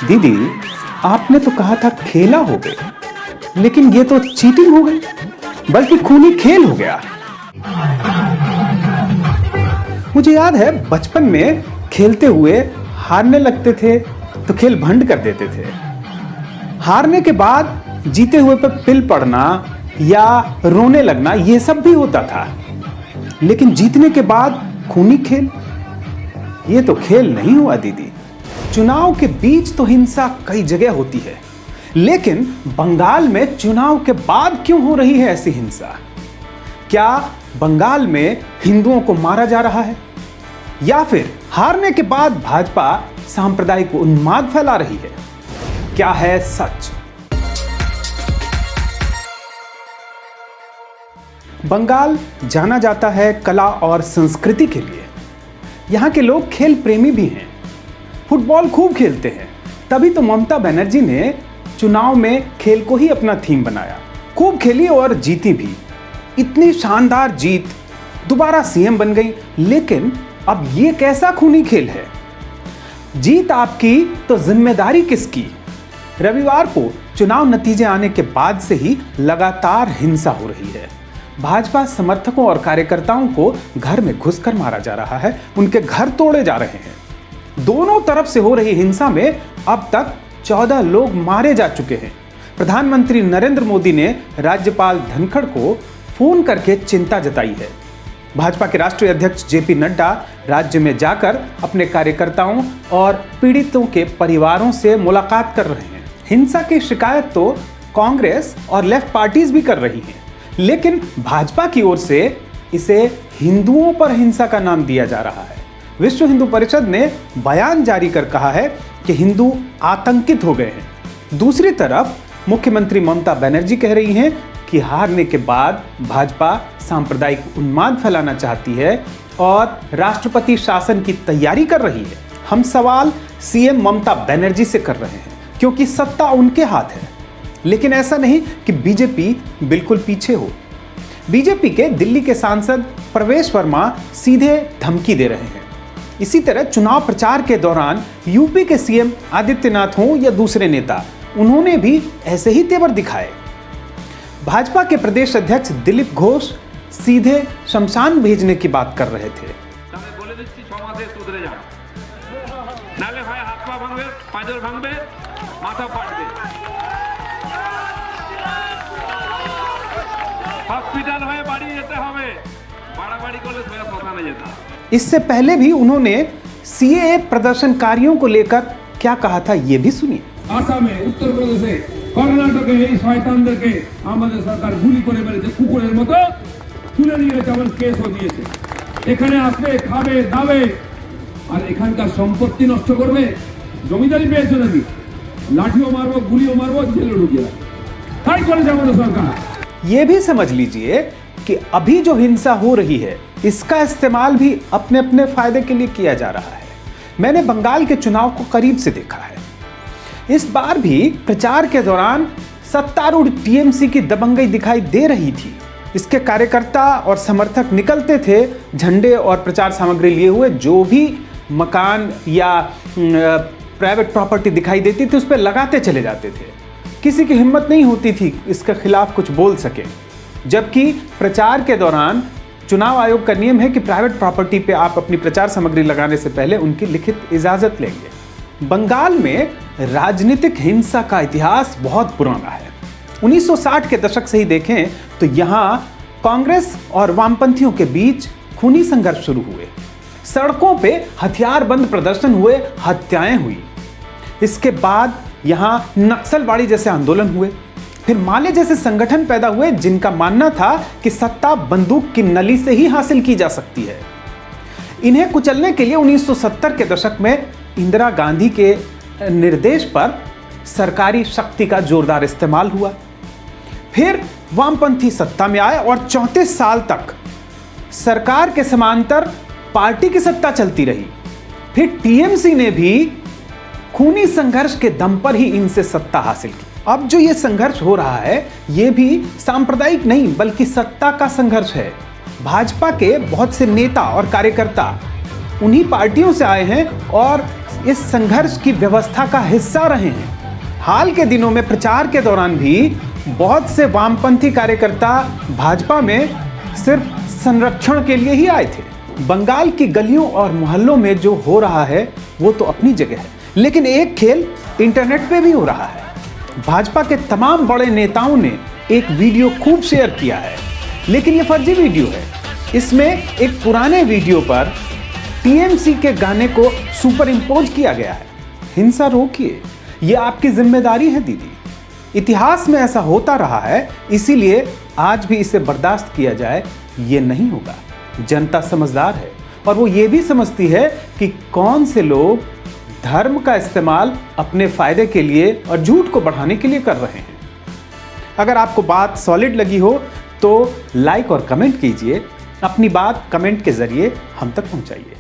दीदी, आपने तो कहा था खेला हो गए, लेकिन ये तो चीटिंग हो गई, बल्कि खूनी खेल हो गया। मुझे याद है बचपन में खेलते हुए हारने लगते थे तो खेल भंड कर देते थे। हारने के बाद जीते हुए पर पिल पड़ना या रोने लगना यह सब भी होता था, लेकिन जीतने के बाद खूनी खेल, यह तो खेल नहीं हुआ दीदी। चुनाव के बीच तो हिंसा कई जगह होती है, लेकिन बंगाल में चुनाव के बाद क्यों हो रही है ऐसी हिंसा? क्या बंगाल में हिंदुओं को मारा जा रहा है, या फिर हारने के बाद भाजपा सांप्रदायिक उन्माद फैला रही है? क्या है सच? बंगाल जाना जाता है कला और संस्कृति के लिए। यहां के लोग खेल प्रेमी भी हैं, फुटबॉल खूब खेलते हैं। तभी तो ममता बनर्जी ने चुनाव में खेल को ही अपना थीम बनाया, खूब खेली और जीती भी। इतनी शानदार जीत, दोबारा सीएम बन गई। लेकिन अब ये कैसा खूनी खेल है? जीत आपकी तो जिम्मेदारी किसकी? रविवार को चुनाव नतीजे आने के बाद से ही लगातार हिंसा हो रही है। भाजपा समर्थकों और कार्यकर्ताओं को घर में घुसकर मारा जा रहा है, उनके घर तोड़े जा रहे हैं। दोनों तरफ से हो रही हिंसा में अब तक 14 लोग मारे जा चुके हैं। प्रधानमंत्री नरेंद्र मोदी ने राज्यपाल धनखड़ को फोन करके चिंता जताई है। भाजपा के राष्ट्रीय अध्यक्ष जेपी नड्डा राज्य में जाकर अपने कार्यकर्ताओं और पीड़ितों के परिवारों से मुलाकात कर रहे हैं। हिंसा की शिकायत तो कांग्रेस और लेफ्ट पार्टीज भी कर रही हैं, लेकिन भाजपा की ओर से इसे हिंदुओं पर हिंसा का नाम दिया जा रहा है। विश्व हिंदू परिषद ने बयान जारी कर कहा है कि हिंदू आतंकित हो गए हैं। दूसरी तरफ मुख्यमंत्री ममता बनर्जी कह रही हैं कि हारने के बाद भाजपा सांप्रदायिक उन्माद फैलाना चाहती है और राष्ट्रपति शासन की तैयारी कर रही है। हम सवाल सीएम ममता बनर्जी से कर रहे हैं, क्योंकि सत्ता उनके हाथ है। लेकिन ऐसा नहीं कि बीजेपी बिल्कुल पीछे हो। बीजेपी के दिल्ली के सांसद प्रवेश वर्मा सीधे धमकी दे रहे हैं। इसी तरह चुनाव प्रचार के दौरान यूपी के सीएम आदित्यनाथ हों या दूसरे नेता, उन्होंने भी ऐसे ही तेवर दिखाए। भाजपा के प्रदेश अध्यक्ष दिलीप घोष सीधे शमशान भेजने की बात कर रहे थे। इससे पहले भी उन्होंने सीएए प्रदर्शनकारियों को लेकर क्या कहा था, ये भी सुनिए। आसामे, उत्तर प्रदेशे, कर्नाटके এই শয়তানদেরকে আমাদের সরকার গুলি করে মেরেছে, কুকুরের মতো তুলে নিয়ে গেছে, আবার কেসও দিয়েছে। এখানে আসবে, খাবে, দাবে, আর এখানকার সম্পত্তি নষ্ট করবে। জমিদারি পেয়েছে নাকি? লাঠিও মারবো, গুলিও মারবো, জেলে ঢুকিয়ে রাখবো। তাই করেছে আমাদের সরকার। ये भी समझ लीजिए कि अभी जो हिंसा हो रही है, इसका इस्तेमाल भी अपने अपने फायदे के लिए किया जा रहा है। मैंने बंगाल के चुनाव को करीब से देखा है। इस बार भी प्रचार के दौरान सत्तारूढ़ टीएमसी की दबंगई दिखाई दे रही थी। इसके कार्यकर्ता और समर्थक निकलते थे झंडे और प्रचार सामग्री लिए हुए। जो भी मकान या प्राइवेट प्रॉपर्टी दिखाई देती थी उस पर लगाते चले जाते थे। किसी की हिम्मत नहीं होती थी इसके खिलाफ कुछ बोल सके। जबकि प्रचार के दौरान चुनाव आयोग का नियम है कि प्राइवेट प्रॉपर्टी पे आप अपनी प्रचार सामग्री लगाने से पहले उनकी लिखित इजाजत लेंगे। बंगाल में राजनीतिक हिंसा का इतिहास बहुत पुराना है। 1960 के दशक से ही देखें तो यहाँ कांग्रेस और वामपंथियों के बीच खूनी संघर्ष शुरू हुए। सड़कों पे हथियारबंद प्रदर्शन हुए, हत्याएं हुई। इसके बाद यहाँ नक्सलवाड़ी जैसे आंदोलन हुए। फिर माले जैसे संगठन पैदा हुए जिनका मानना था कि सत्ता बंदूक की नली से ही हासिल की जा सकती है। इन्हें कुचलने के लिए 1970 के दशक में इंदिरा गांधी के निर्देश पर सरकारी शक्ति का जोरदार इस्तेमाल हुआ। फिर वामपंथी सत्ता में आए और 34 साल तक सरकार के समांतर पार्टी की सत्ता चलती रही। फिर टीएमसी ने भी खूनी संघर्ष के दम पर ही इनसे सत्ता हासिल की। अब जो ये संघर्ष हो रहा है ये भी सांप्रदायिक नहीं बल्कि सत्ता का संघर्ष है। भाजपा के बहुत से नेता और कार्यकर्ता उन्हीं पार्टियों से आए हैं और इस संघर्ष की व्यवस्था का हिस्सा रहे हैं। हाल के दिनों में प्रचार के दौरान भी बहुत से वामपंथी कार्यकर्ता भाजपा में सिर्फ संरक्षण के लिए ही आए थे। बंगाल की गलियों और मोहल्लों में जो हो रहा है वो तो अपनी जगह है, लेकिन एक खेल इंटरनेट पे भी हो रहा है। भाजपा के तमाम बड़े नेताओं ने एक वीडियो खूब शेयर किया है, लेकिन ये फर्जी वीडियो है। इसमें एक पुराने वीडियो पर टीएमसी के गाने को सुपर इम्पोज किया गया है। हिंसा रोकिए, ये आपकी जिम्मेदारी है दीदी। इतिहास में ऐसा होता रहा है, इसीलिए आज भी इसे बर्दाश्त किया जाए ये नहीं होगा। जनता समझदार है और वो ये भी समझती है कि कौन से लोग धर्म का इस्तेमाल अपने फायदे के लिए और झूठ को बढ़ाने के लिए कर रहे हैं। अगर आपको बात सॉलिड लगी हो तो लाइक और कमेंट कीजिए। अपनी बात कमेंट के जरिए हम तक पहुंचाइए।